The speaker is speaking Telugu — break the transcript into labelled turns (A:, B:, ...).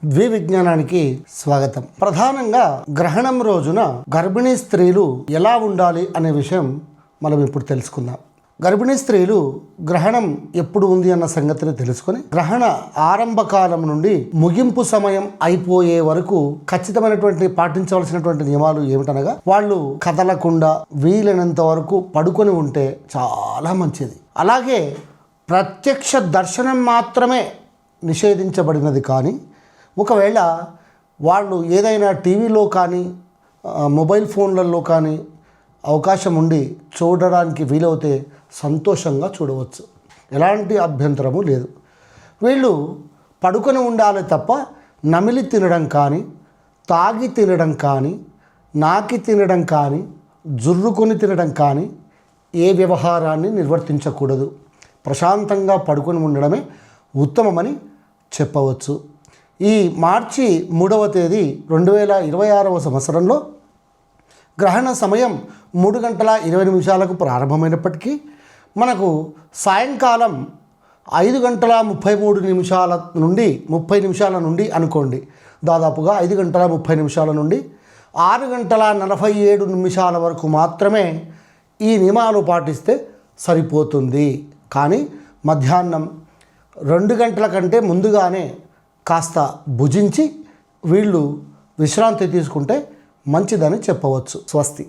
A: ద్వివిజ్ఞానానికి స్వాగతం. ప్రధానంగా గ్రహణం రోజున గర్భిణీ స్త్రీలు ఎలా ఉండాలి అనే విషయం మనం ఇప్పుడు తెలుసుకుందాం. గర్భిణీ స్త్రీలు గ్రహణం ఎప్పుడు ఉంది అన్న సంగతిని తెలుసుకొని గ్రహణ ఆరంభ కాలం నుండి ముగింపు సమయం అయిపోయే వరకు ఖచ్చితమైనటువంటి పాటించవలసినటువంటి నియమాలు ఏమిటనగా, వాళ్ళు కదలకుండా వీలైనంత వరకు పడుకొని ఉంటే చాలా మంచిది. అలాగే ప్రత్యక్ష దర్శనం మాత్రమే నిషేధించబడినది. కానీ ఒకవేళ వాళ్ళు ఏదైనా టీవీలో కానీ మొబైల్ ఫోన్లలో కానీ అవకాశం ఉండి చూడడానికి వీలవుతే సంతోషంగా చూడవచ్చు, ఎలాంటి అభ్యంతరము లేదు. వీళ్ళు పడుకొని ఉండాలి తప్ప నమిలి తినడం కానీ, తాగి తినడం కానీ, నాకి తినడం కానీ, జుర్రుకొని తినడం కానీ ఏ వ్యవహారాన్ని నిర్వర్తించకూడదు. ప్రశాంతంగా పడుకొని ఉండడమే ఉత్తమమని చెప్పవచ్చు. ఈ మార్చి 3వ తేదీ 2026వ సంవత్సరంలో గ్రహణ సమయం 3:20 ప్రారంభమైనప్పటికీ మనకు సాయంకాలం 5:33 నుండి 30 నిమిషాల నుండి అనుకోండి, దాదాపుగా 5:30 నుండి 6:47 వరకు మాత్రమే ఈ నియమాలు పాటిస్తే సరిపోతుంది. కానీ మధ్యాహ్నం 2 గంటల కంటే ముందుగానే కాస్త భుజించి వీళ్ళు విశ్రాంతి తీసుకుంటే మంచిదని చెప్పవచ్చు. స్వస్తి.